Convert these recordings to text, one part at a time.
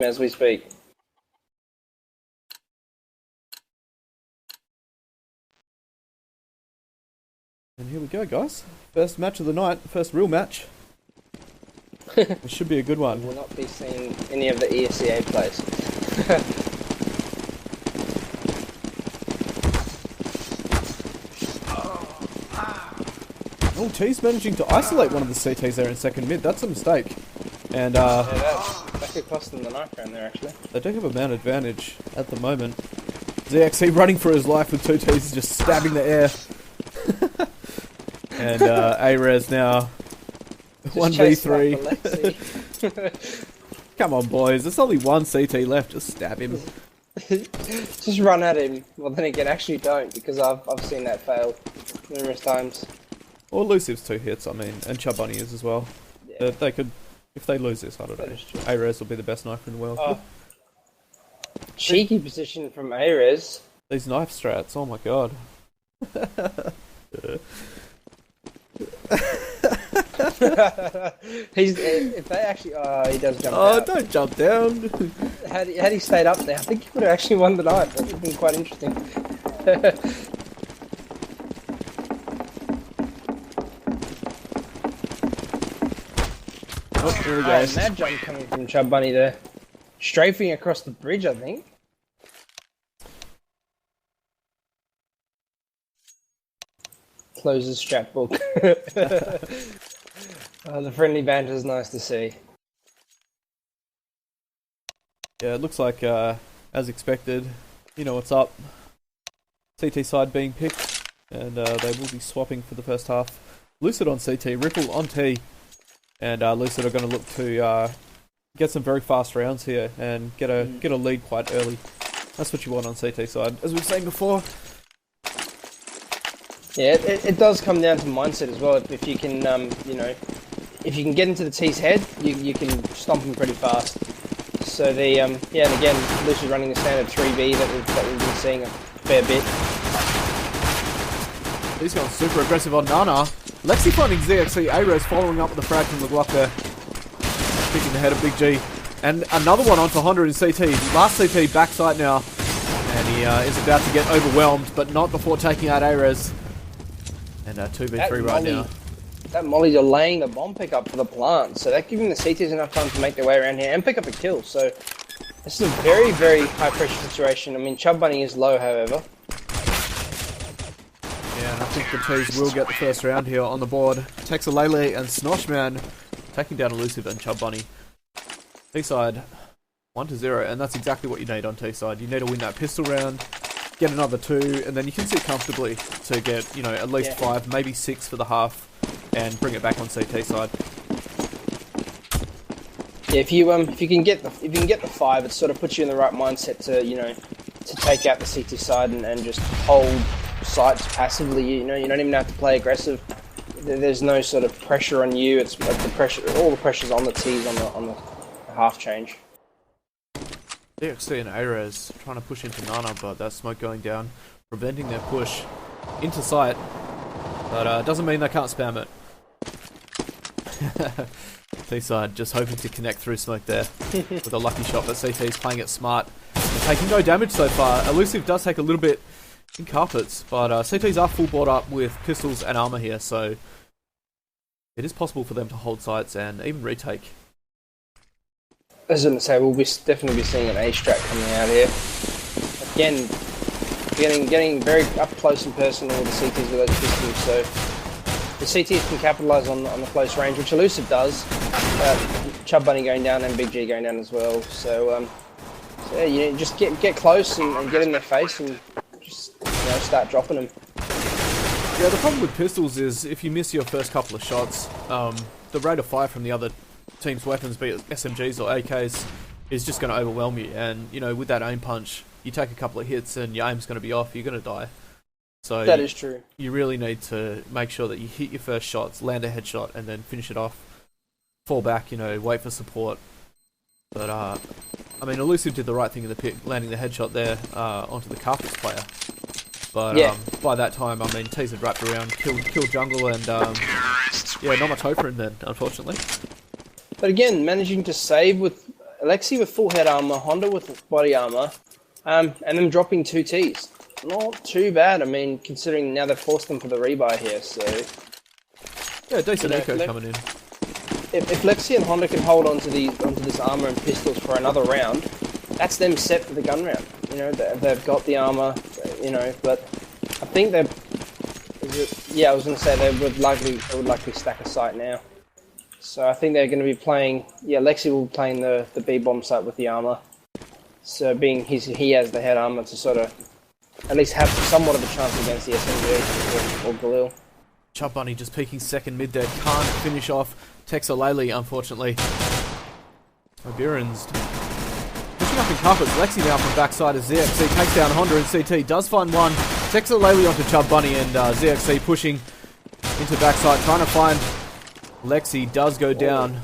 as we speak. And here we go, guys. First match of the night, first real match. It should be a good one. We'll not be seeing any of the ESCA plays. Oh, T's managing to isolate one of the CTs there in second mid. That's a mistake. And yeah, that could cost them the knife round there, actually. They do have a man advantage at the moment. ZXC running for his life with two T's just stabbing the air. And A-Res now 1v3. Come on, boys. There's only one CT left. Just stab him. Just run at him. Well, then again, actually don't, because I've seen that fail numerous times. Or Lucid's 2 hits, I mean, and Chubbunny is as well. Yeah. They could, if they lose this, I don't know. A-Res will be the best knife in the world. Oh. Cheeky position from A-Res. These knife strats, oh my god. If they actually, he does jump Oh, out. don't jump down. Had he stayed up there, I think he would have actually won the knife. That would have been quite interesting. Oh, here we go. Mad jump coming from Chubbunny there. Strafing across the bridge, I think. Closes strap book. The friendly banter is nice to see. Yeah, it looks like, as expected, you know what's up. CT side being picked, and they will be swapping for the first half. Lucid on CT, Ripple on T, and Lucid are going to look to get some very fast rounds here and get a lead quite early. That's what you want on CT side, as we've seen before. Yeah, it does come down to mindset as well. If you can, you know, if you can get into the T's head, you can stomp him pretty fast. So the yeah, and again, Lucid running the standard 3B that we've been seeing a fair bit. He's going super aggressive on Nana. Lexi finding ZXC, A-Res following up with the frag from the Glock there. Kicking the head of Big G. And another one onto Honda in CT. Last CT backside now. And he is about to get overwhelmed, but not before taking out A-Res. And 2v3 right now. That Molly's are laying the bomb pickup for the plant, so that giving the CTs enough time to make their way around here and pick up a kill. So this is a very, very high pressure situation. I mean, Chubbunny is low, however. Yeah, and I think the T's will get the first round here on the board. Texalele and Snoshman taking down Elusive and Chubbunny. T-side 1-0, and that's exactly what you need on T-side. You need to win that pistol round, get another 2, and then you can sit comfortably to get, you know, at least 5, maybe 6 for the half, and bring it back on CT side. Yeah, if you can get the 5, it sort of puts you in the right mindset to, you know, to take out the CT side and just hold sights passively. You know, you don't even have to play aggressive. There's no sort of pressure on you. It's like the pressure, all the pressure's on the T's on the half change. DXC and A-Res trying to push into Nana, but that smoke going down, preventing their push into sight. But doesn't mean they can't spam it. T-side just hoping to connect through smoke there with a lucky shot, but CT's playing it smart. They're taking no damage so far. Elusive does take a little bit in carpets, but CTs are full board up with pistols and armor here, so it is possible for them to hold sights and even retake. As I was going to say, we'll definitely be seeing an A-strat coming out here. Again, getting very up close and personal with the CTs with those pistols, so the CTs can capitalise on the close range, which Lucid does. Chubbunny going down and Big G going down as well. So yeah, you just get close and get in their face and just, you know, start dropping them. Yeah, the problem with pistols is if you miss your first couple of shots, the rate of fire from the other team's weapons, be it SMGs or AKs, is just going to overwhelm you. And, you know, with that aim punch, you take a couple of hits and your aim's going to be off, you're going to die. So that is true. You really need to make sure that you hit your first shots, land a headshot, and then finish it off. Fall back, you know, wait for support. But, I mean, Elusive did the right thing in the pick, landing the headshot there onto the Carpets player. But yeah. By that time, I mean, T's had wrapped around, killed jungle, and yeah, not much hope for him then, unfortunately. But again, managing to save with Alexi with full head armor, Honda with body armor, and them dropping 2 Ts. Not too bad. I mean, considering now they've forced them for the rebuy here, so... Yeah, decent eco coming in. If Lexi and Honda can hold onto this armor and pistols for another round, that's them set for the gun round. You know, they've got the armor, you know, but I think they're... Yeah, I was going to say they would likely stack a site now. So I think they're going to be playing... Yeah, Lexi will be playing the B-bomb site with the armor. So being he has the head armor to sort of at least have somewhat of a chance against the SMG or Galil. Chub Bunny just peeking second mid there. Can't finish off Texolele, unfortunately. Oberon's pushing up in carpets. Lexi now from backside as ZXC takes down Honda and CT. Does find one. Texolele onto Chub Bunny and ZXC pushing into backside. Trying to find Lexi. Does go down.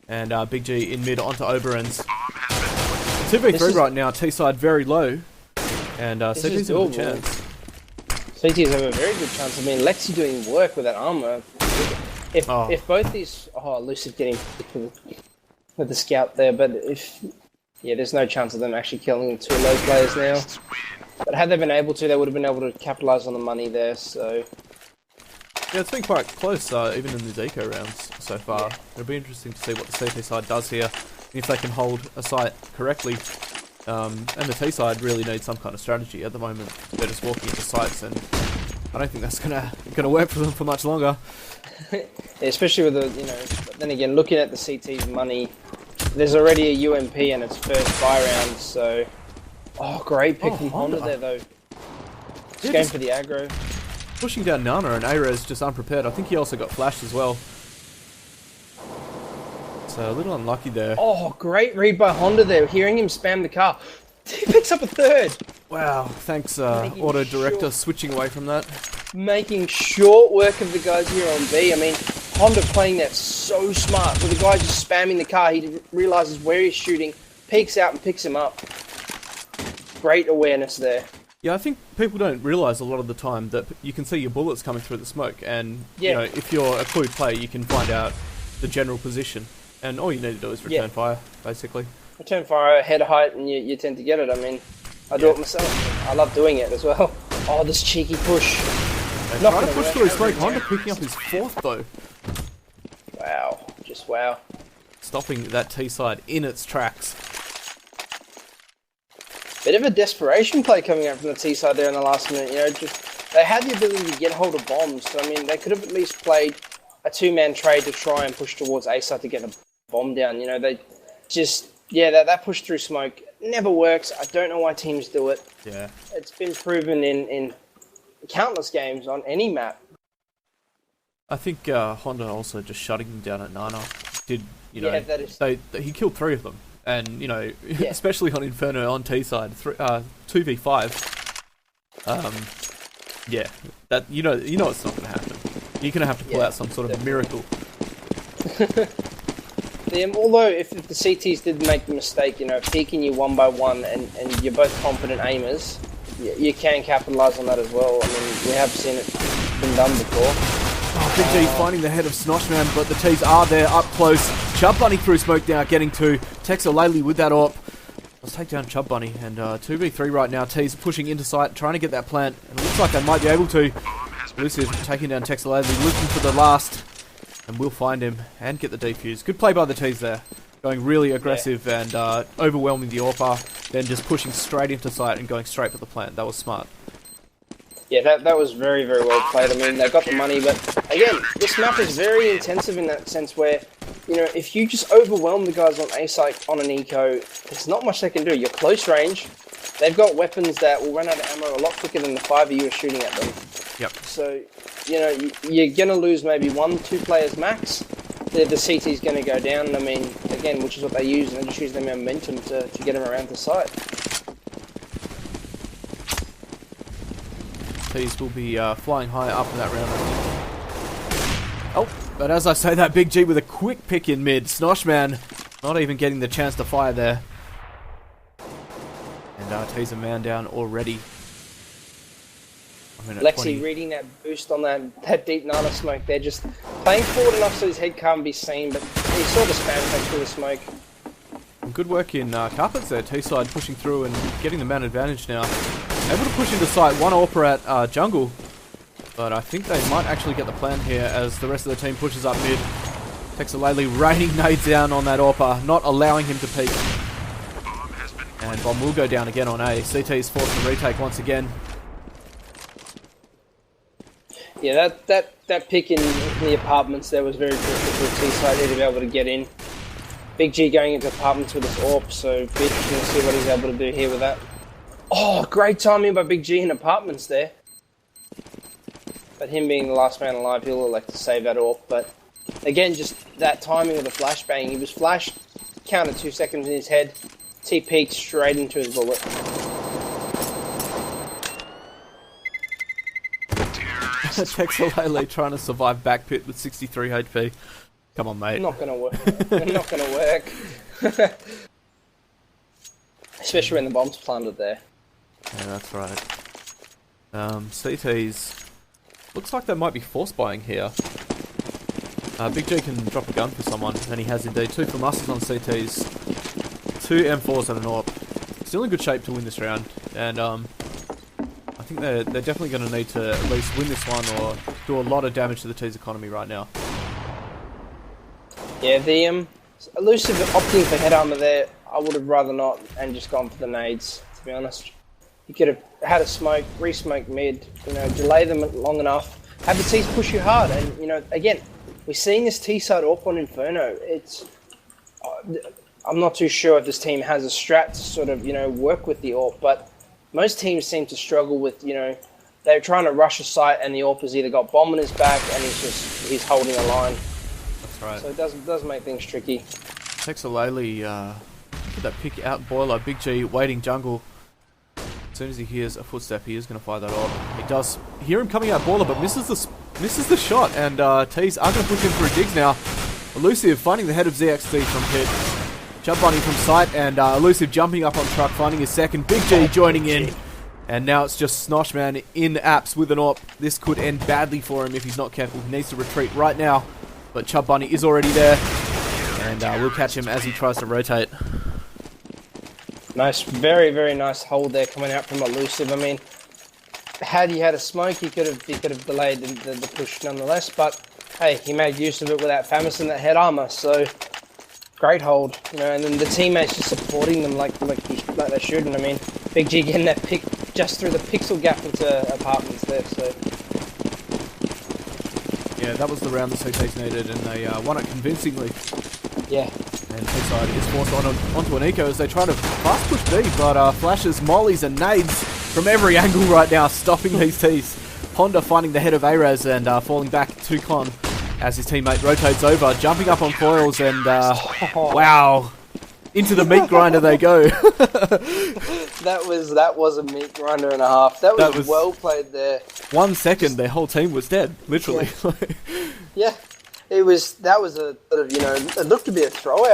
And Big G in mid onto Oberon's. 2v3 right now. T-side very low. And CT's have a good chance. CT's have a very good chance. I mean, Lexi doing work with that armor. If both these... Oh, Lucid getting with the scout there, but if... Yeah, there's no chance of them actually killing 2 low players now. But had they been able to, they would have been able to capitalize on the money there, so... Yeah, it's been quite close, even in these eco rounds so far. Yeah. It'll be interesting to see what the CT side does here, if they can hold a site correctly. And the T side really needs some kind of strategy at the moment. They're just walking into sites, and I don't think that's gonna work for them for much longer. Yeah, especially with the, you know. But then again, looking at the CT's money, there's already a UMP and its first buy round. So, great pick from Honda there though. Just going for the aggro. Pushing down Nana, and Ares just unprepared. I think he also got flashed as well. So a little unlucky there. Oh, great read by Honda there. Hearing him spam the car. He picks up a 3rd. Wow, thanks Auto Director switching away from that. Making short work of the guys here on B. I mean, Honda playing that so smart. With the guy just spamming the car, he realizes where he's shooting, peeks out and picks him up. Great awareness there. Yeah, I think people don't realise a lot of the time that you can see your bullets coming through the smoke, and you know, if you're a clued player, you can find out the general position. And all you need to do is return fire, basically. Return fire, head height, and you tend to get it. I mean, I do it myself. I love doing it as well. Oh, this cheeky push. Not trying to push through smoke. Honda picking up his 4th, though. Wow. Just wow. Stopping that T-side in its tracks. Bit of a desperation play coming out from the T-side there in the last minute. You know, just they had the ability to get hold of bombs. So, I mean, they could have at least played a 2-man trade to try and push towards A side to get a bomb down. You know, they just... Yeah, that push through smoke never works. I don't know why teams do it. Yeah. It's been proven in countless games on any map. I think Honda also just shutting them down at Nana did, you know... Yeah, that is... He killed 3 of them. And, you know, especially on Inferno on T side, 2v5. Yeah, that you know it's not going to happen. You're going to have to pull out some sort of miracle. Although if the CTs did make the mistake, you know, peeking you 1 by 1 and you're both competent aimers, you can capitalise on that as well. I mean, we have seen it been done before. Oh, Big G finding the head of Snoshman, but the T's are there up close. Chub Bunny through smoke now, getting to Texolele with that AWP. Let's take down Chub Bunny, and 2v3 right now. T's pushing into sight, trying to get that plant, and it looks like they might be able to. Lucid taking down Texolele, looking for the last, and we'll find him and get the defuse. Good play by the T's there. Going really aggressive and overwhelming the AWPer, then just pushing straight into sight and going straight for the plant. That was smart. Yeah, that was very, very well played. I mean, they got the money, but again, this map is very intensive in that sense where, you know, if you just overwhelm the guys on A site on an eco, there's not much they can do. You're close range. They've got weapons that will run out of ammo a lot quicker than the 5 of you are shooting at them. Yep. So, you know, you're going to lose maybe 1-2 players max. The CT's going to go down. I mean, again, which is what they use, and they just use their momentum to get them around the site. T's will be flying high up in that round. Oh, but as I say that, Big G with a quick pick in mid. Snoshman not even getting the chance to fire there. And T's a man down already. Lexi 20. Reading that boost on that deep Nana smoke. They're just playing forward enough so his head can't be seen, but he saw the spam take through the smoke. good work in carpets there. T-side pushing through and getting the man advantage now. Able to push into site. One AWPer at jungle. But I think they might actually get the plan here as the rest of the team pushes up mid. Texalele raining nades down on that AWPer, not allowing him to peek. And bomb will go down again on A. CT is forced to retake once again. Yeah, that pick in the apartments there was very crucial for T-side here to be able to get in. Big G going into apartments with his AWP, so be interesting to see what he's able to do here with that. Oh, great timing by Big G in apartments there. But him being the last man alive, he'll elect to save that AWP. But again, just that timing of the flashbang. He was flashed, counted 2 seconds in his head, T-peeked straight into his bullet. Texalele trying to survive back pit with 63 HP. Come on, mate. Not gonna work. Not gonna work. Especially when the bomb's planted there. Yeah, that's right. CT's... Looks like they might be force buying here. Big G can drop a gun for someone, and he has indeed. 2 from us on CT's. 2 M4s and an AWP. Still in good shape to win this round, and I think they're definitely going to need to at least win this one or do a lot of damage to the T's economy right now. Yeah, the Lucid opting for head armor there, I would have rather not, and just gone for the nades, to be honest. You could have had a smoke, re-smoke mid, delay them long enough, have the T's push you hard, and, again, we're seeing this T-side AWP on Inferno. I'm not too sure if this team has a strat to sort of, work with the AWP, but most teams seem to struggle with, they're trying to rush a site and the AWP has either got bomb on his back and he's holding a line. That's right. So it does make things tricky. Texalele, look at that pick out boiler. Big G waiting jungle. As soon as he hears a footstep, he is going to fire that AWP. He does hear him coming out boiler, but misses the shot, and T's are going to push him through digs now. Elusive finding the head of ZXD from pit. Jump bunny from sight, and Elusive jumping up on truck, finding his second. Big G joining in. And now it's just Snoshman in apps with an AWP. This could end badly for him if he's not careful. He needs to retreat right now. But Chub Bunny is already there. And we'll catch him as he tries to rotate. Nice, very, very nice hold there coming out from Elusive. I mean, had he had a smoke, he could have delayed the push nonetheless. But hey, he made use of it with that Famis and that head armor. So great hold, and then the teammates just supporting them like they should. And I mean, Big G getting that pick just through the pixel gap into apartments there. So yeah, that was the round the CTs needed, and they won it convincingly. Yeah. And T-side is forced onto an eco as they try to fast push B, but flashes, mollies, and nades from every angle right now, stopping these T's. Honda finding the head of Araz and falling back to Con as his teammate rotates over, jumping up on foils, and wow, into the meat grinder they go. that was a meat grinder and a half. That was well played there. 1 second, their whole team was dead, literally. Yeah. That was a sort of, it looked to be a throwaway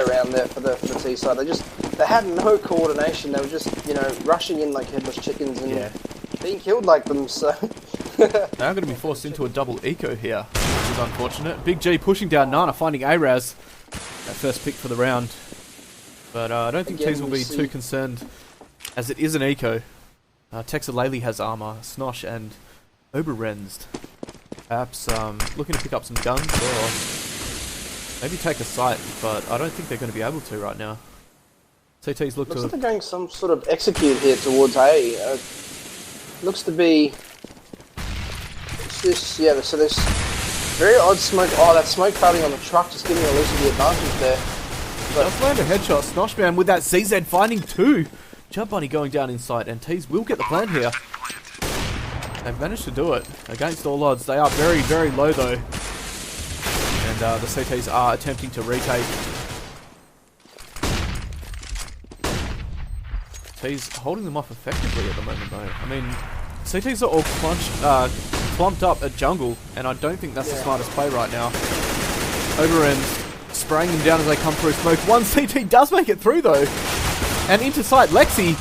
around there for the T side. They had no coordination. They were just, rushing in like headless chickens and being killed like them. So they're going to be forced into a double eco here, which is unfortunate. Big G pushing down Nana, finding Araz, that first pick for the round. But I don't think T's will be too concerned, as it is an eco. Texalele has armor, Snosh and Oberrensed. Perhaps looking to pick up some guns or maybe take a site, but I don't think they're going to be able to right now. CT's looks like they're going some sort of execute here towards A. Looks to be this, yeah. So this very odd smoke. Oh, that smoke fighting on the truck just giving Elusive the advantage there. But does land a headshot. Snoshman with that CZ finding 2. Jump Bunny going down inside, and T's will get the plan here. They've managed to do it against all odds. They are very, very low though. And the CTs are attempting to retake. T's holding them off effectively at the moment though. I mean, CTs are all clumped up at jungle, and I don't think that's the smartest play right now. Overend spraying them down as they come through smoke. One CT does make it through though. And into sight, Lexi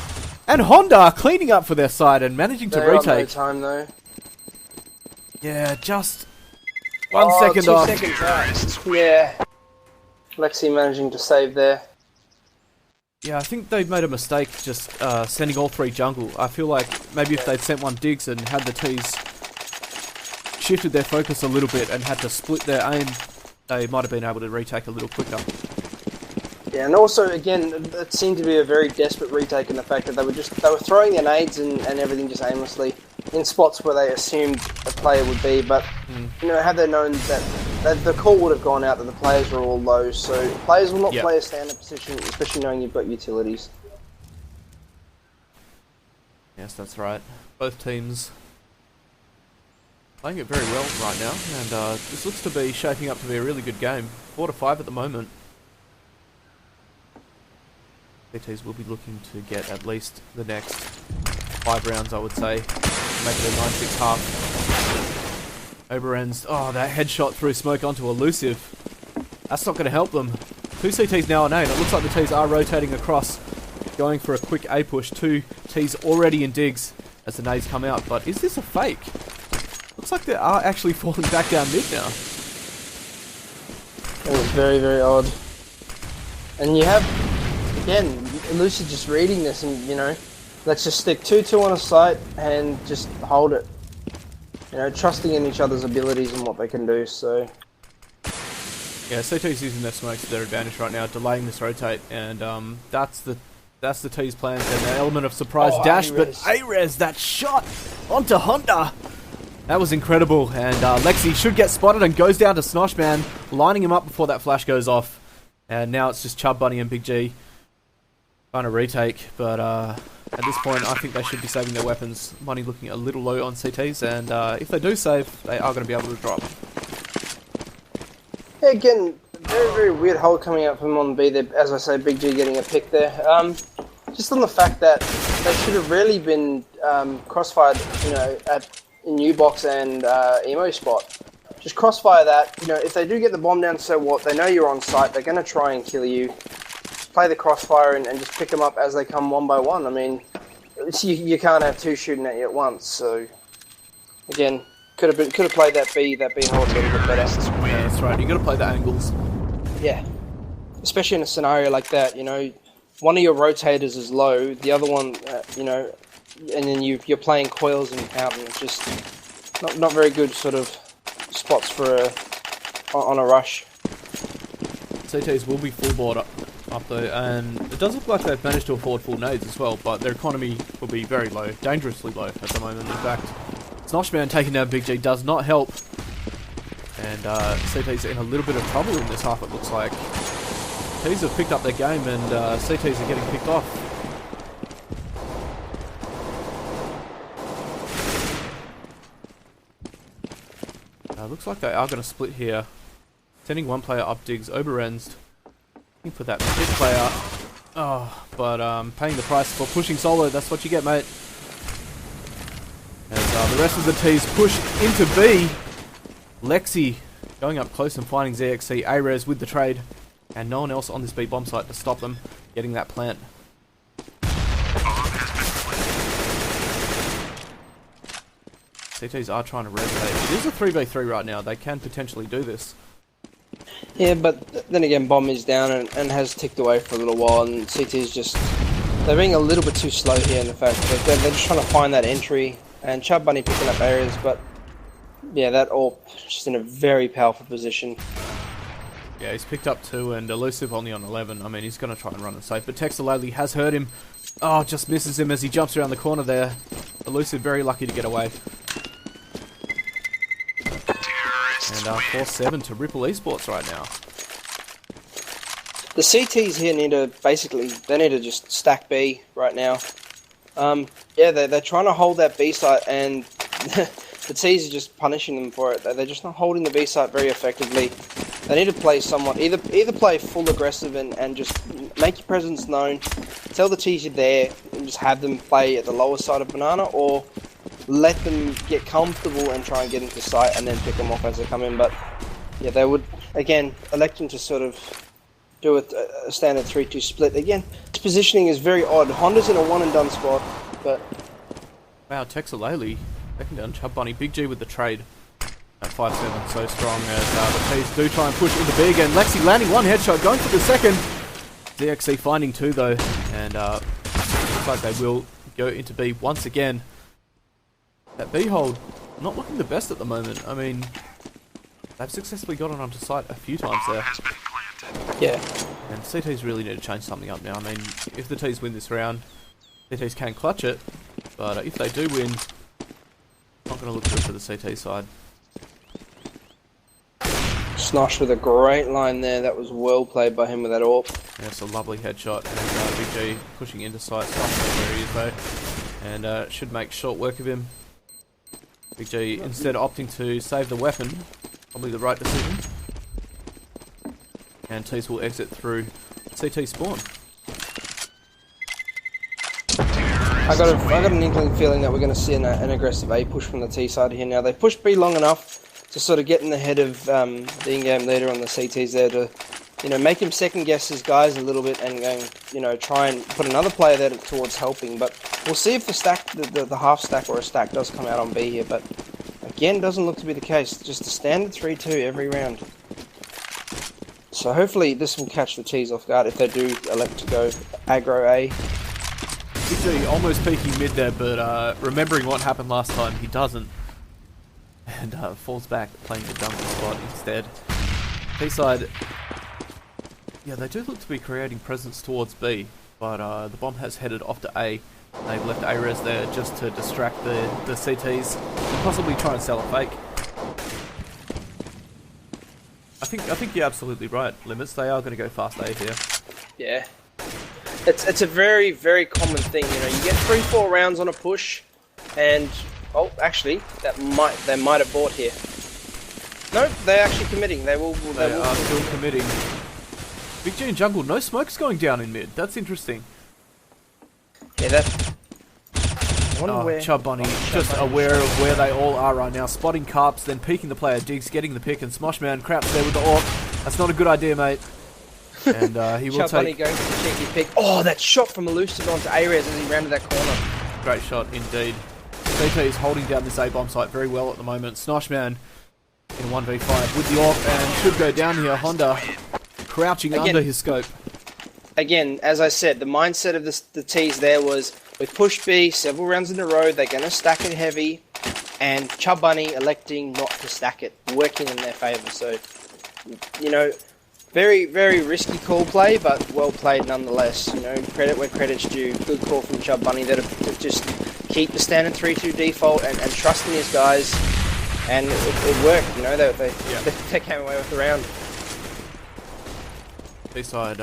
and Honda cleaning up for their side and managing to retake. No time though. Yeah, just 1 second off. 2 seconds. Yeah. Lexi managing to save there. Yeah, I think they've made a mistake just sending all 3 jungle. I feel like maybe if they'd sent one digs and had the T's shifted their focus a little bit and had to split their aim, they might have been able to retake a little quicker. Yeah, and also, again, it seemed to be a very desperate retake in the fact that they were throwing their nades and everything just aimlessly in spots where they assumed a player would be, but, you know, had they known that the call would have gone out that the players were all low, so players will not play a standard position, especially knowing you've got utilities. Yes, that's right. Both teams playing it very well right now, and this looks to be shaping up to be a really good game. 4-5 at the moment. CTs will be looking to get at least the next 5 rounds, I would say. Make it a 9-6 half. Oberens, oh, that headshot through smoke onto Elusive. That's not going to help them. 2 CTs now on A, and it looks like the T's are rotating across, going for a quick A push. 2 T's already in digs as the nades come out, but is this a fake? Looks like they are actually falling back down mid now. That was very, very odd. And you have, again, Lucid just reading this and, you know, let's just stick 2-2 on a site and just hold it. You know, trusting in each other's abilities and what they can do, so... Yeah, CT's using their smokes to their advantage right now, delaying this rotate, and that's the T's plans, and the element of surprise dash, but A-Res, that shot onto Honda! That was incredible, and Lexi should get spotted and goes down to Snoshman, lining him up before that flash goes off. And now it's just Chub Bunny and Big G trying to retake, but at this point I think they should be saving their weapons. Money looking a little low on CTs, and if they do save, they are going to be able to drop. Yeah, again, very, very weird hold coming out from on B there. As I say, Big G getting a pick there. Just on the fact that they should have really been crossfired, you know, in U-Box and Emo spot. Just crossfire that, you know, if they do get the bomb down, so what? They know you're on site, they're going to try and kill you. Play the crossfire and just pick them up as they come one by one. I mean, you can't have 2 shooting at you at once, so... Again, could have played that B hold a little bit better. Yeah, that's right, you got to play the angles. Yeah. Especially in a scenario like that, you know, one of your rotators is low, the other one, you know, and then you're playing coils and out, and it's just not very good sort of spots for on a rush. CTs will be full board up though, and it does look like they've managed to afford full nades as well, but their economy will be very low, dangerously low at the moment. In fact, Snoshman taking down Big G does not help, and CTs are in a little bit of trouble in this half, it looks like. T's have picked up their game, and CTs are getting picked off. Looks like they are going to split here. Sending one player up digs, Oberens. Looking for that fifth player. Oh, but paying the price for pushing solo, that's what you get, mate. As the rest of the T's push into B. Lexi going up close and finding ZXC. A-Res with the trade. And no one else on this B bomb site to stop them getting that plant. CTs are trying to rotate. It is a 3v3 right now. They can potentially do this. Yeah, but then again, bomb is down and has ticked away for a little while, and CT's just... They're being a little bit too slow here in the fact that they're just trying to find that entry, and Chub Bunny picking up areas, but... Yeah, that all just in a very powerful position. Yeah, he's picked up 2, and Elusive only on 11. I mean, he's going to try and run it safe, but Texalali has heard him. Oh, just misses him as he jumps around the corner there. Elusive very lucky to get away. And 4-7 to Ripple Esports right now. The CTs here need to basically, they need to just stack B right now. Yeah, they're trying to hold that B site, and the T's are just punishing them for it. They're just not holding the B site very effectively. They need to play somewhat, either play full aggressive and just make your presence known, tell the T's you're there, and just have them play at the lower side of Banana, or let them get comfortable and try and get into sight and then pick them off as they come in. But yeah, they would, again, electing to sort of do a standard 3-2 split. Again, this positioning is very odd. Honda's in a one and done spot, but... Wow, Texalali taking down Chub Bunny. Big G with the trade. That 5-7 so strong as the T's do try and push into B again. Lexi landing one headshot, going for the second. DXC finding two though, and looks like they will go into B once again. That B hold not looking the best at the moment. I mean, they've successfully gotten onto site a few times there. Yeah. And CTs really need to change something up now. I mean, if the T's win this round, CTs can clutch it, but if they do win, not going to look good for the CT side. Snosh with a great line there. That was well played by him with that AWP. Yeah, it's a lovely headshot, and Big G pushing into sight. Snosh where he is though, and should make short work of him. Big G instead opting to save the weapon, probably the right decision. And T's will exit through CT spawn. I got an inkling feeling that we're going to see an aggressive A push from the T side here now. They pushed B long enough to sort of get in the head of the in-game leader on the CTs there to, you know, make him second guess his guys a little bit and going, you know, try and put another player there towards helping. But we'll see if the stack, the half stack or a stack does come out on B here. But again, doesn't look to be the case. Just a standard 3-2 every round. So hopefully this will catch the T's off guard if they do elect to go aggro A. Big G almost peeking mid there, but remembering what happened last time, he doesn't. And falls back, playing the jungle spot instead. T-side, yeah, they do look to be creating presence towards B, but the bomb has headed off to A. They've left A-Res there just to distract the CTs and possibly try and sell a fake. I think you're absolutely right, Limits. They are going to go fast A here. Yeah. It's a very, very common thing, you know. You get 3-4 rounds on a push, and actually, they might have bought here. No, they're actually committing. They are still committing. Big G in jungle. No smoke's going down in mid. That's interesting. Yeah, that. I wonder where. Chub Bunny just aware of where they all are right now. Spotting Carps, then peeking the player. Diggs getting the pick, and Smoshman crouched there with the AWP. That's not a good idea, mate. And he will Chub Bunny going for the cheeky pick. Oh, that shot from Lucid onto A-Res as he rounded that corner. Great shot indeed. CT is holding down this A-bomb site very well at the moment. Snoshman in a 1v5 with the AWP and should go down here. Honda crouching under his scope. Again, as I said, the mindset of the T's there was we pushed B several rounds in a row. They're going to stack it heavy, and Chub Bunny electing not to stack it, working in their favour. So, you know, very, very risky call play, but well played nonetheless. You know, credit where credit's due. Good call from Chub Bunny there to just keep the standard 3-2 default and trust in his guys, and it worked. You know, they came away with the round. B-side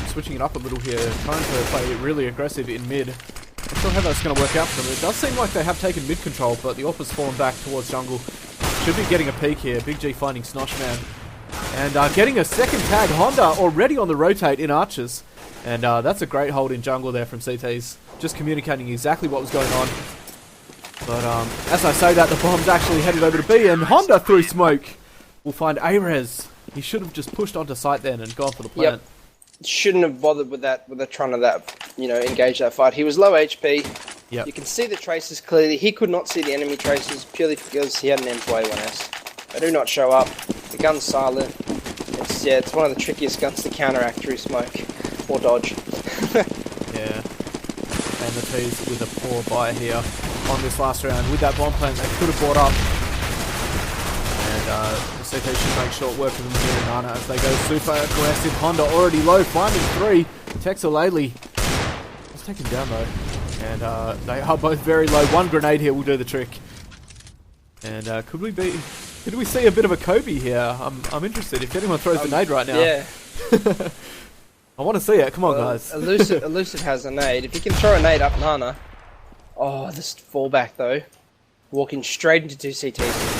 switching it up a little here, trying to play really aggressive in mid. Not sure how that's going to work out for them. It does seem like they have taken mid control, but the AWP has fallen back towards jungle. Should be getting a peek here. Big G finding Snoshman. And getting a second tag. Honda already on the rotate in archers. And that's a great hold in jungle there from CTs. Just communicating exactly what was going on. But as I say that, the bomb's actually headed over to B, and Honda through smoke will find A-Res. He should have just pushed onto site then and gone for the plant. Yep. Shouldn't have bothered with trying to engage that fight. He was low HP. Yep. You can see the traces clearly. He could not see the enemy traces purely because he had an M4A1S. They do not show up. The gun's silent. It's one of the trickiest guns to counteract through smoke or dodge. Yeah. And the T's with a poor buy here on this last round. With that bomb plant, they could have brought up. And the CT should make short work of them here in Nana as they go super aggressive. Honda already low, finding 3. Texalele is taken down though. And they are both very low. One grenade here will do the trick. And could we see a bit of a Kobe here? I'm interested. If anyone throws a nade right now. Yeah. I want to see it. Come on, guys. Lucid has a nade. If he can throw a nade up Nana. Oh, this fallback though. Walking straight into 2 CTs.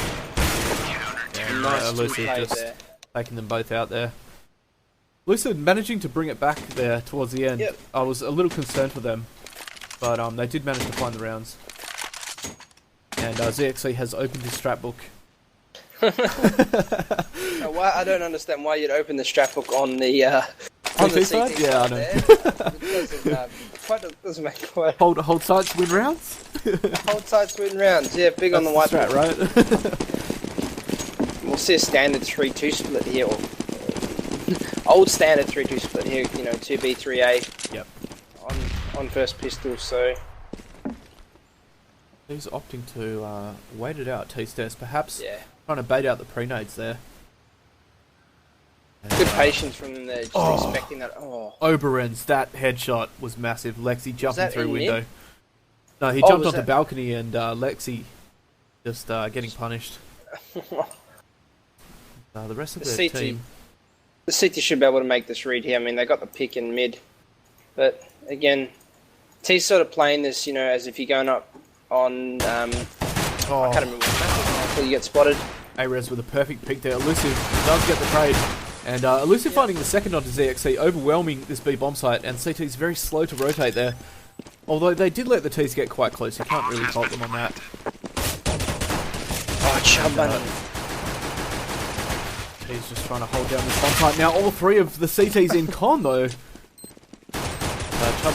Nice Lucid just taking them both out there. Lucid managing to bring it back there towards the end. Yep. I was a little concerned for them, but they did manage to find the rounds. And ZXC has opened his strat book. I don't understand why you'd open the strat book on the CT side? Yeah, I know. It doesn't make quite. Hold sites, win rounds. Hold sites, win rounds. Yeah, big on the white strat, right? see a standard 3-2 split here, or old standard 3-2 split here, you know, 2B, 3A. Yep. On first pistol, so... He's opting to wait it out, T-Stairs, perhaps trying to bait out the pre-nades there. Good patience from them there, just expecting that. Oh. Oberens, that headshot was massive. Lexi jumping through window. Mid? No, he jumped off the balcony and Lexi just getting punished. The rest of the team... The CT should be able to make this read here. I mean, they got the pick in mid. But, again, T's sort of playing this, you know, as if you're going up on... I can't remember what map until you get spotted. A-Res with a perfect pick there. Lucid does get the trade. And Lucid finding the second onto ZXC, overwhelming this B bomb site, and CT is very slow to rotate there. Although they did let the T's get quite close, you can't really fault them on that. Oh, Chub Bunny. T's just trying to hold down this bomb site. Now all three of the CT's in con though. Chub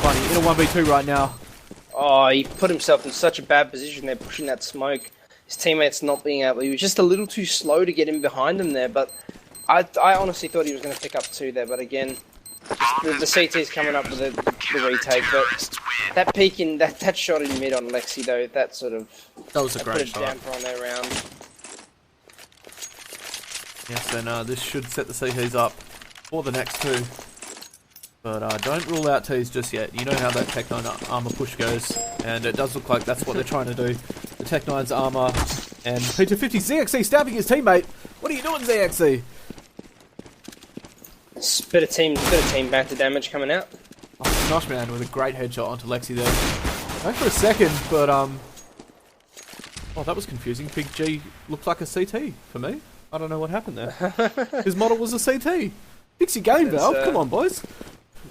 Bunny in a 1v2 right now. Oh, he put himself in such a bad position there, pushing that smoke. His teammates not being able... He was just a little too slow to get in behind him there, but... I honestly thought he was going to pick up 2 there, but again, the CT's coming up with the retake. But that peek in that shot in mid on Lexi though, that was a great shot. Put a damper on their round. Yes, and this should set the CTs up for the next 2. But don't rule out T's just yet. You know how that Tech 9 armor push goes, and it does look like that's what they're trying to do. The Tech 9's armor and P250 ZXC stabbing his teammate. What are you doing, ZXC? Bit of team banter damage coming out. Oh, Noshman with a great headshot onto Lexi there. Going for a second, but oh, that was confusing. Big G looked like a CT for me. I don't know what happened there. His model was a CT. Fix your game, Valve. Come on, boys.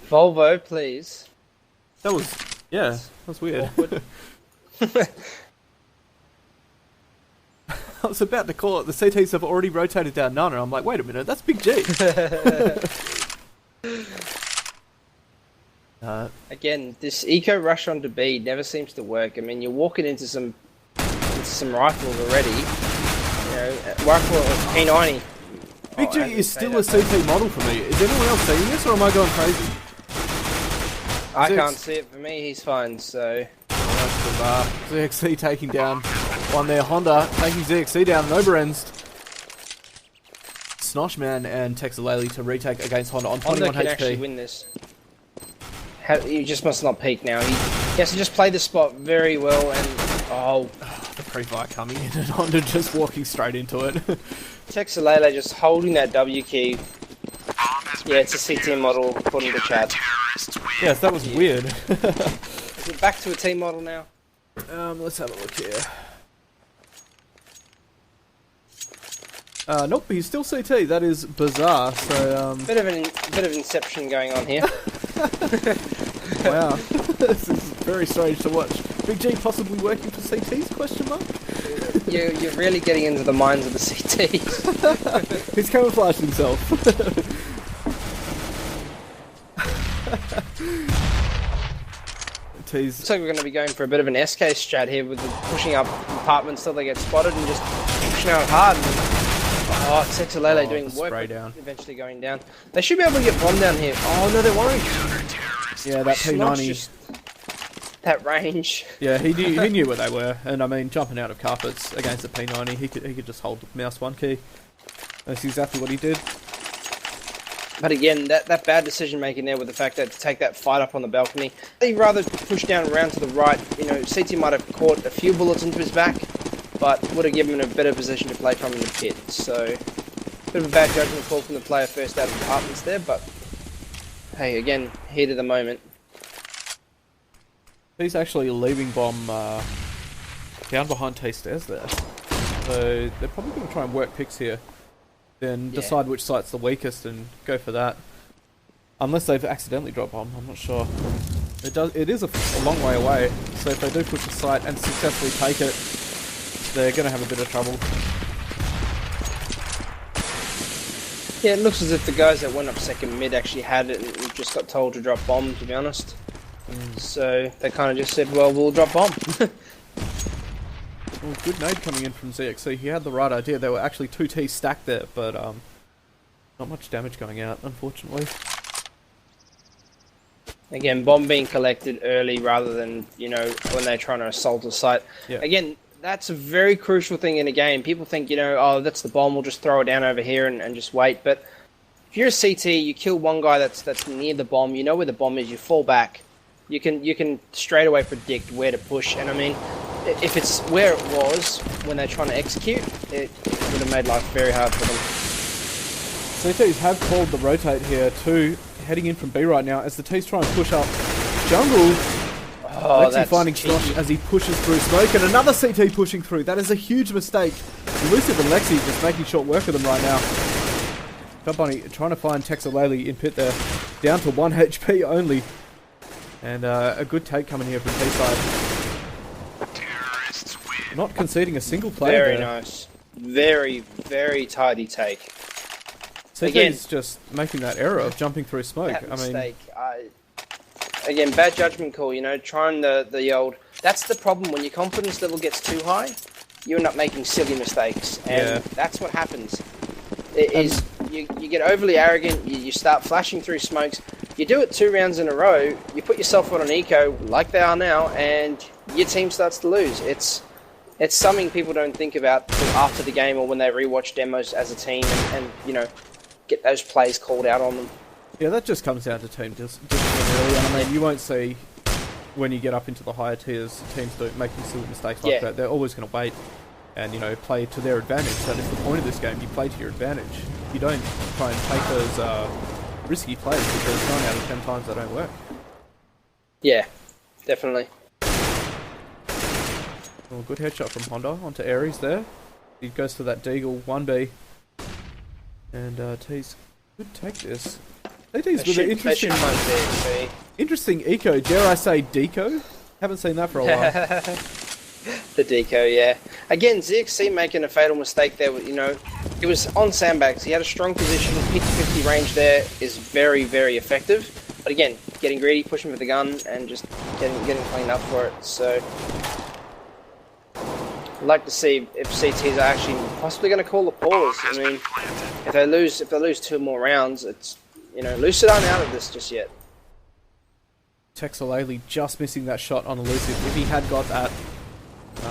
Volvo, please. That was weird. I was about to call it. The CTs have already rotated down Nana. I'm like, wait a minute, that's Big G. Again, this eco rush onto B never seems to work. I mean, you're walking into some rifles already. You know, rifle P90. Big G is still a CT model for me. Is anyone else seeing this, or am I going crazy? I can't see it for me. He's fine. So ZXC taking down one there. Honda taking ZXC down. Oberens. Snoshman and Texalele to retake against Honda on 21 Honda can HP. actually win this. You just must not peek now. He has to just play the spot very well and... the pre-fire coming in and Honda just walking straight into it. Texalele just holding that W key. Yeah, it's a CT model according to chat. Yes, that was weird. Is it back to a T model now? Let's have a look here. Nope, he's still CT. That is bizarre. So bit of inception going on here. Wow, this is very strange to watch. Big G possibly working for CTs? Question mark. You're really getting into the minds of the CTs. He's camouflaged himself. Looks like we're going to be going for a bit of an SK strat here with the pushing up apartments till they get spotted and just pushing out hard. Texalele doing work, eventually going down. They should be able to get bombed down here. Oh no, they won't. Yeah, that P90. That range. Yeah, he knew where they were, and I mean, jumping out of carpets against the P90, he could just hold the mouse 1 key. That's exactly what he did. But again, that bad decision making there with the fact that to take that fight up on the balcony, he'd rather push down around to the right. You know, CT might have caught a few bullets into his back, but would have given him a better position to play from in the pit. So, bit of a bad judgment call from the player first out of the apartments there, but hey, again, heat of the moment. He's actually leaving bomb down behind T-Stairs there. So they're probably going to try and work picks here. Then decide which site's the weakest and go for that. Unless they've accidentally dropped bomb, I'm not sure. It is a long way away, so if they do push the site and successfully take it, they're going to have a bit of trouble. Yeah, it looks as if the guys that went up second mid actually had it and just got told to drop bomb, to be honest. So they kind of just said, well, we'll drop bomb. Well, good nade coming in from ZXC. He had the right idea. There were actually 2 T's stacked there, but not much damage going out, unfortunately. Again, bomb being collected early rather than, you know, when they're trying to assault a site. Yeah. Again, that's a very crucial thing in a game. People think, you know, oh, that's the bomb, we'll just throw it down over here and just wait. But if you're a CT, you kill one guy that's near the bomb, you know where the bomb is, you fall back. You can straight away predict where to push. And I mean, if it's where it was when they're trying to execute, it would have made life very hard for them. CTs have called the rotate here too, heading in from B right now as the T's try and push up jungle. Oh, Lexi finding Snosh as he pushes through smoke, and another CT pushing through. That is a huge mistake. Lucid and Lexi just making short work of them right now. Cut Bunny trying to find Texalele in pit there, down to 1 HP only. And a good take coming here from T-side. Not conceding a single play Very there. nice. Very, very tidy take. CT's just making that error of jumping through smoke. That I mean, mistake. Again, bad judgment call, you know, trying the old... That's the problem, when your confidence level gets too high, you end up making silly mistakes. And that's what happens. You get overly arrogant, you start flashing through smokes, you do it 2 rounds in a row, you put yourself on an eco, like they are now, and your team starts to lose. It's something people don't think about till after the game or when they rewatch demos as a team and you know, get those plays called out on them. yeah, that just comes down to team discipline really. I mean, you won't see when you get up into the higher tiers teams making silly mistakes like that. They're always going to wait and, you know, play to their advantage. That is the point of this game. You play to your advantage. You don't try and take those risky plays because 9 out of 10 times they don't work. Yeah, definitely. Well, good headshot from Honda onto Ares there. He goes for that Deagle 1B. And T's could take this. TT's with an interesting eco. Dare I say deco? Haven't seen that for a while. The deco, yeah. Again, ZXC making a fatal mistake there. You know, it was on sandbags. He had a strong position. 50-50 range there is very, very effective. But again, getting greedy, pushing for the gun, and just getting cleaned up for it. So, I'd like to see if CTs are actually possibly going to call the pause. I mean, if they lose 2 more rounds, it's, you know, Lucid aren't out of this just yet. Texalele just missing that shot on Lucid. If he had got that,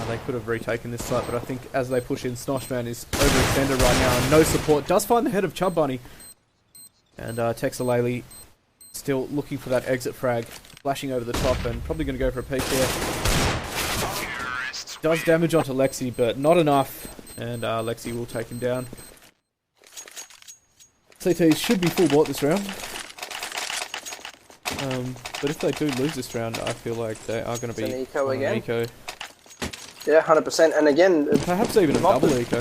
they could have retaken this site, but I think as they push in, Snoshman is overextended right now, and no support. Does find the head of Chub Bunny. And Texalele still looking for that exit frag, flashing over the top, and probably going to go for a peek here. Does damage onto Lexi, but not enough, and Lexi will take him down. CTs should be full bought this round. But if they do lose this round, I feel like they are going to be an eco again. Eco. Yeah, 100%. And again, perhaps even a double eco.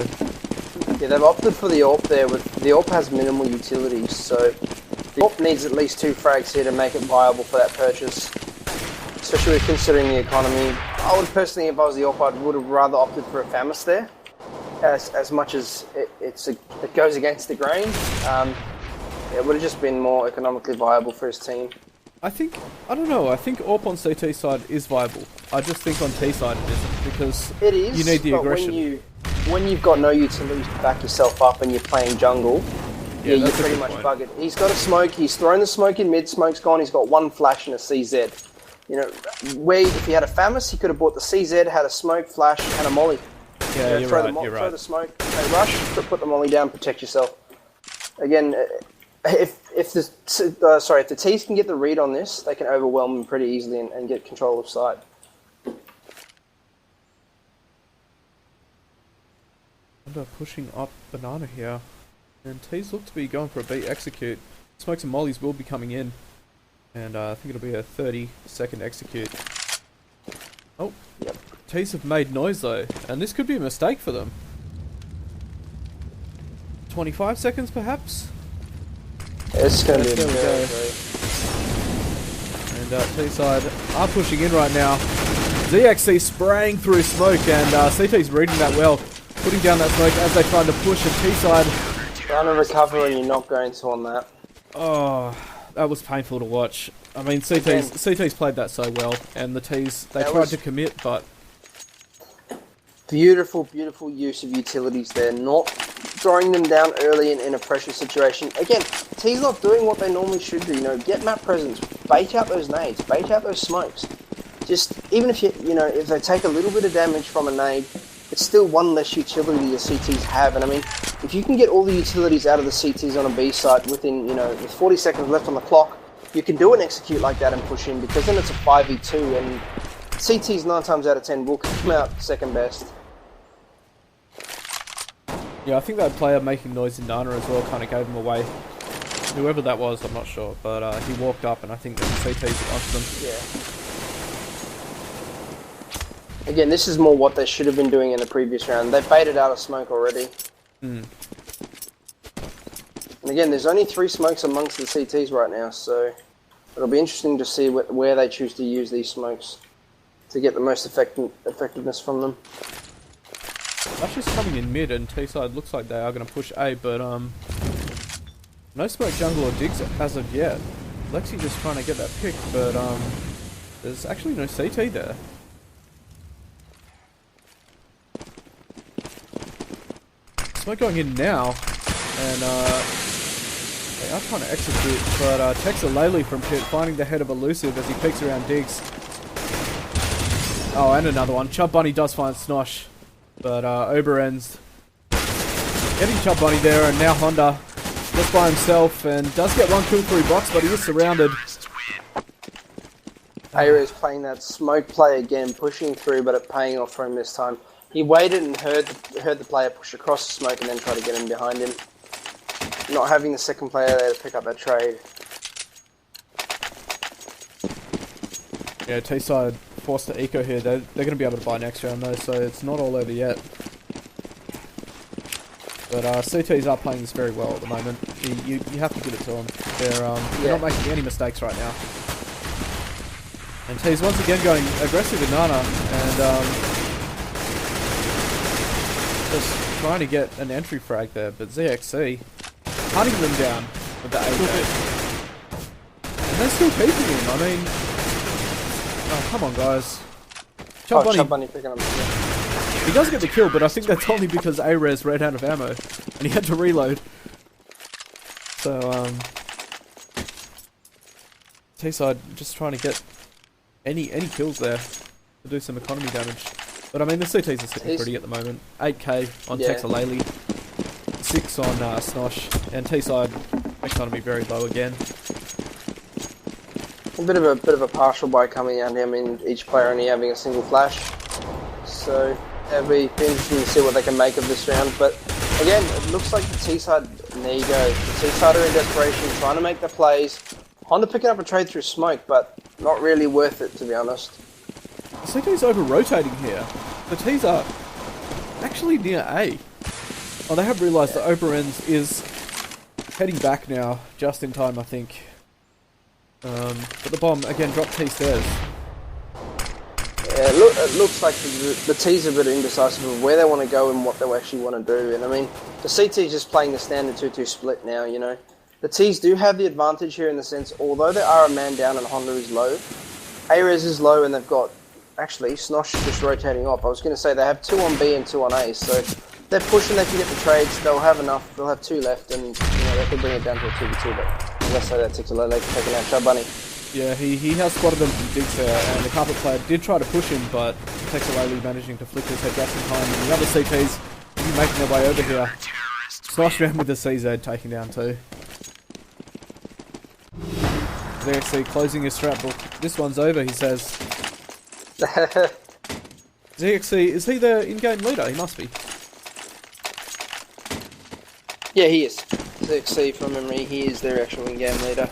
Yeah, they've opted for the AWP there. The AWP has minimal utility, so the AWP needs at least 2 frags here to make it viable for that purchase. Especially with considering the economy. I would personally, if I was the AWP, I would have rather opted for a FAMAS there. As much as it goes against the grain, it would have just been more economically viable for his team. I don't know, I think AWP on CT side is viable. I just think on T side it isn't, because it is, you need the but aggression. When you've got no utility to back yourself up and you're playing jungle, yeah, you're pretty much buggered. He's got a smoke, he's thrown the smoke in mid, smoke's gone, he's got 1 flash and a CZ. You know, if he had a FAMAS, he could have bought the CZ, had a smoke, flash, and a molly. Yeah, you're right. Throw the smoke, rush, put the molly down, protect yourself. Again, if the T's can get the read on this, they can overwhelm him pretty easily and get control of site. Under pushing up banana here, and T's look to be going for a B execute. Smokes and mollies will be coming in, and I think it'll be a 30-second execute. Oh, yep. T's have made noise though, and this could be a mistake for them. 25 seconds perhaps? It's going to be very. And T-side are pushing in right now. ZXC spraying through smoke, and CT's reading that well. Putting down that smoke as they try to push, and T-side trying to recover, and you're not going to on that. Oh, that was painful to watch. I mean, CT's played that so well, and the T's, they tried to commit, but Beautiful, beautiful use of utilities there. Not throwing them down early in a pressure situation. Again, T's not doing what they normally should do. You know, get map presence, bait out those nades, bait out those smokes. Just, even if if they take a little bit of damage from a nade, it's still one less utility the CTs have. And I mean, if you can get all the utilities out of the CTs on a B site within, with 40 seconds left on the clock, you can do an execute like that and push in, because then it's a 5v2, and CTs 9 times out of 10 will come out second best. Yeah, I think that player making noise in Nana as well kind of gave him away. Whoever that was, I'm not sure, but he walked up and I think the CTs onto them. Yeah. Again, this is more what they should have been doing in the previous round. They baited out a smoke already. Mm. And again, there's only 3 smokes amongst the CTs right now, so it'll be interesting to see where they choose to use these smokes to get the most effectiveness from them. That's just coming in mid, and T-side looks like they are going to push A, but no smoke jungle or digs as of yet. Lexi just trying to get that pick, but there's actually no CT there. Smoke going in now, and they are trying to execute, but Texalele from Pit finding the head of a Lucid as he peeks around digs. Oh, and another one. Chub Bunny does find Snosh, but Oberen's getting Chub Bunny there, and now Honda just by himself, and does get 1 kill through box, but he is surrounded. Ayra is playing that smoke play again, pushing through, but it paying off for him this time. He waited and heard the player push across the smoke and then try to get him behind him. Not having the second player there to pick up that trade. Yeah, T-side forced to eco here. They're going to be able to buy next round though, so it's not all over yet. But CTs are playing this very well at the moment. You have to give it to them. They're not making any mistakes right now. And T's once again going aggressive with Nana, and just trying to get an entry frag there, but ZXC hunting them down with the AK. And they're still keeping him, I mean... Oh, come on, guys. Chub Bunny picking him up. He does get the kill, but I think that's only because A-Res ran out of ammo, and he had to reload. So, T-side just trying to get any kills there to do some economy damage. But I mean, the CTs are sitting pretty at the moment. 8k on Texalele, 6 on Snosh, and T-side economy very low again. A bit of a partial buy coming out here. I mean, each player only having a single flash, so it'll be interesting to see what they can make of this round. But again, it looks like the T-side. There you go. The T-side are in desperation, trying to make the plays. Honda picking up a trade through smoke, but not really worth it, to be honest. The CT's over-rotating here. The T's are actually near A. Oh, they have realised that Oberens is heading back now, just in time, I think. But the bomb, again, dropped T stairs. Yeah, it looks like the T's are a bit indecisive of where they want to go and what they actually want to do. And I mean, the CT's just playing the standard 2-2 split now, you know. The T's do have the advantage here in the sense, although they are a man down and Honda is low, A-Res is low and they've got, actually, Snosh just rotating up. I was going to say they have 2 on B and 2 on A, so they're pushing, they can get the trades, they'll have enough, they'll have 2 left, and they can bring it down to a 2v2, but let's say that Texalele taking out Chub Bunny. Yeah, he has spotted them from digs there, and the carpet player did try to push him, but Texalele managing to flick his head just in time, and the other CTs making their way over here. Snosh round with the CZ taking down 2. ZXC closing his strat book. This one's over, he says. ZXC, is he the in-game leader? He must be. Yeah, he is. ZXC, from memory, he is their actual in-game leader.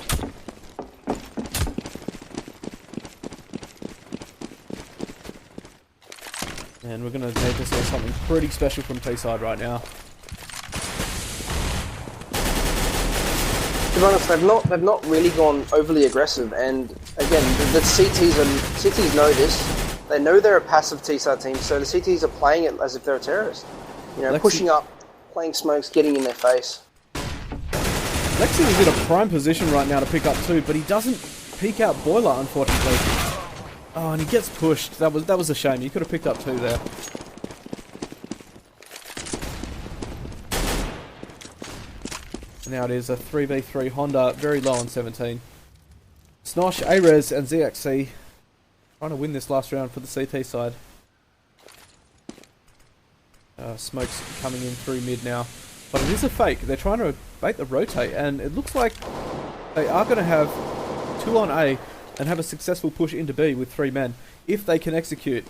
And we're going to need to see something pretty special from T-side right now. To be honest, they've not really gone overly aggressive, and again, the CTs know this. They know they're a passive T-side team, so the CTs are playing it as if they're a terrorist. You know, pushing up, playing smokes, getting in their face. Lexi is in a prime position right now to pick up 2, but he doesn't peek out Boiler, unfortunately. Oh, and he gets pushed. That was a shame. He could have picked up 2 there. now it is a 3v3 Honda, very low on 17. Snosh, Arez, and ZXC trying to win this last round for the CT side. Smoke's coming in through mid now. But it is a fake. They're trying to bait the rotate, and it looks like they are going to have 2 on A and have a successful push into B with 3 men, if they can execute.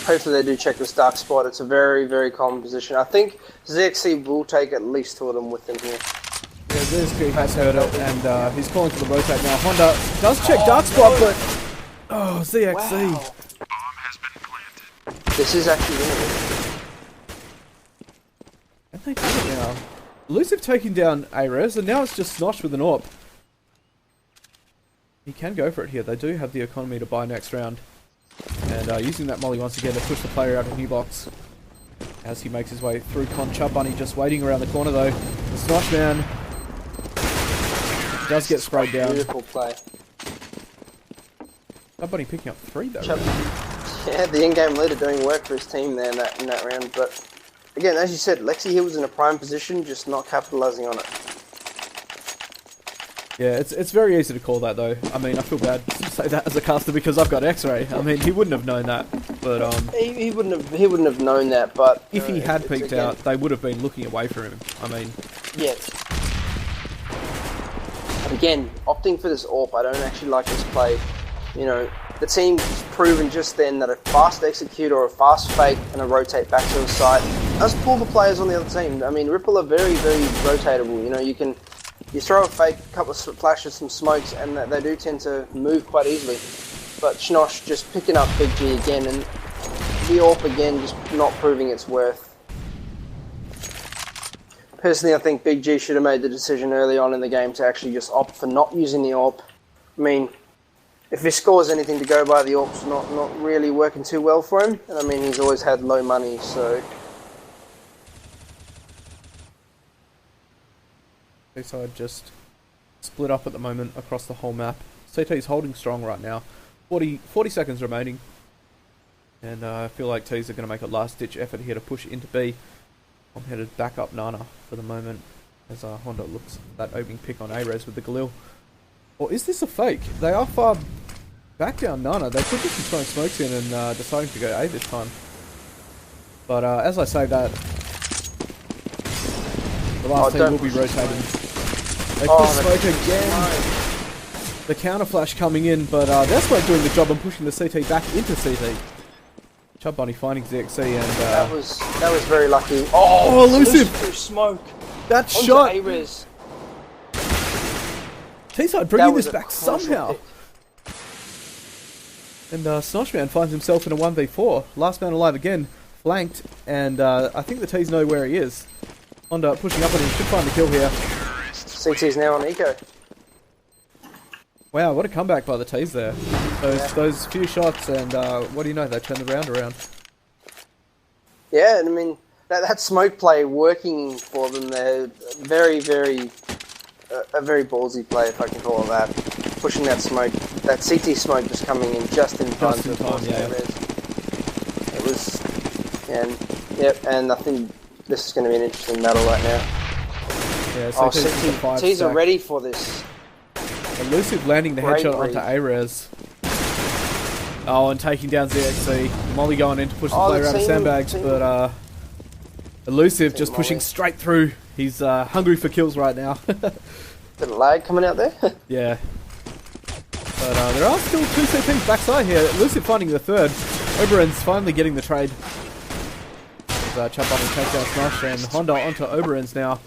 Hopefully they do check this dark spot. It's a very, very common position. I think ZXC will take at least 2 of them with them here. Yeah, ZXC has heard it, and he's calling for the rotate now. Honda does check dark spot, but... Oh, ZXC. Wow. This is actually winning. And they do it now. Lucid taking down Arez, and now it's just Snosh with an AWP. He can go for it here. They do have the economy to buy next round. And using that molly once again to push the player out of new box. As he makes his way through Con, Chub Bunny just waiting around the corner though. The Snosh man does get sprayed down. Beautiful play. Chub Bunny picking up 3 though. Yeah, the in-game leader doing work for his team there in that round. But again, as you said, Lexi here was in a prime position, just not capitalising on it. Yeah, it's very easy to call that though. I mean, I feel bad to say that as a caster because I've got X-ray. I mean, he wouldn't have known that, but he wouldn't have known that. But if he had peeked out, they would have been looking away from him. I mean, yeah. Again, opting for this AWP, I don't actually like this play. You know, the team's proven just then that a fast execute or a fast fake and a rotate back to the site does pull the players on the other team. I mean, Ripple are very, very rotatable. You know, you throw a fake, a couple of flashes, some smokes, and they do tend to move quite easily. But Schnosh just picking up Big G again, and the AWP again just not proving its worth. Personally, I think Big G should have made the decision early on in the game to actually just opt for not using the AWP. I mean, if his score's anything to go by, the AWP's not really working too well for him. And I mean, he's always had low money, so... Side just split up at the moment across the whole map. CT's holding strong right now. 40 seconds remaining. And I feel like T's are going to make a last-ditch effort here to push into B. I'm headed back up Nana for the moment as Honda looks at that opening pick on Arez with the Galil. Or is this a fake? They are far back down Nana. They could just be throwing smokes in and deciding to go A this time. But as I say that, the last team will be rotating. They push smoke again. The counter flash coming in, but their smoke doing the job and pushing the CT back into CT. Chub Bunny finding ZXC and... that was very lucky. Oh, Lucid! Through smoke. That shot! Arez. T-side bringing this back somehow. And Snoshman finds himself in a 1v4. Last man alive again, flanked, and I think the T's know where he is. Honda pushing up on him, should find the kill here. CT's now on eco. Wow, what a comeback by the T's there. Those few shots, and what do you know, they turned the round around. Yeah, and I mean, that smoke play working for them, they're very, very... a very ballsy play, if I can call it that. Pushing that smoke, that CT smoke just coming in just in time. Just in time, yeah. It was... and I think this is going to be an interesting battle right now. Yeah, so T's are ready for this. And Lucid landing the headshot onto Arez. Oh, and taking down ZXC. Molly going in to push the player out of sandbags, but Elusive just pushing straight through. He's hungry for kills right now. Bit of lag coming out there. Yeah. But there are still 2 CPs backside here. Lucid finding the third. Oberon's finally getting the trade. Chub Bunny takes down Snosh, and Honda onto Oberon's now.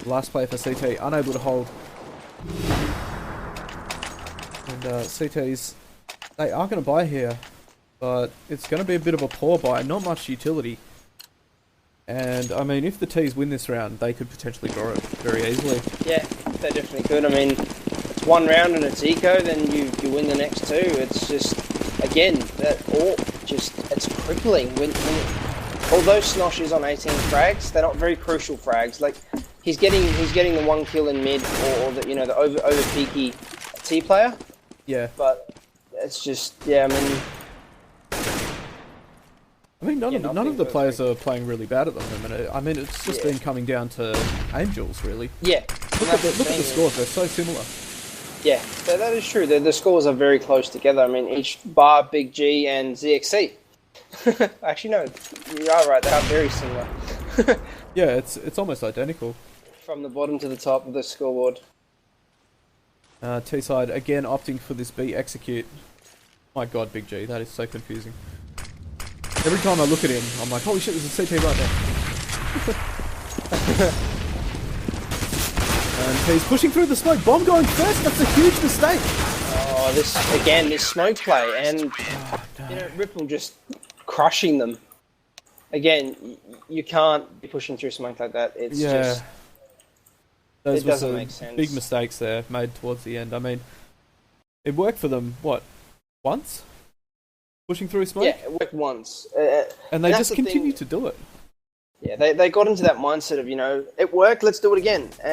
Last player for CT, unable to hold. And CT's, they are going to buy here, but it's going to be a bit of a poor buy, not much utility. And I mean, if the T's win this round, they could potentially draw it very easily. Yeah, they definitely could. I mean, it's one round and it's eco, then you win the next 2. It's just, again, that AWP just, it's crippling. Although Snosh is on 18 frags, they're not very crucial frags. Like, he's getting the 1 kill in mid, or the, you know, the over peaky T player. Yeah. But it's just, yeah, I mean, none Yeah, of the nothing players are playing really bad at the moment. I mean, it's just been coming down to Angels, really. Yeah. Look at the scores; they're so similar. Yeah, that is true. The scores are very close together. I mean, each bar, Big G, and ZXC. Actually, no, you are right. They are very similar. Yeah, it's almost identical. From the bottom to the top of the scoreboard. T-side again opting for this B execute. My God, Big G, that is so confusing. Every time I look at him, I'm like, holy shit, there's a CT right there. And he's pushing through the smoke. Bomb going first. That's a huge mistake. Oh, this smoke play, and you know, Ripple just crushing them. Again, you can't be pushing through smoke like that. It's just those it doesn't make sense. Big mistakes there made towards the end. I mean, it worked for them. What? Once? Pushing through smoke? Yeah, it worked once. And they just continue to do it. Yeah, they got into that mindset of, you know, it worked, let's do it again. And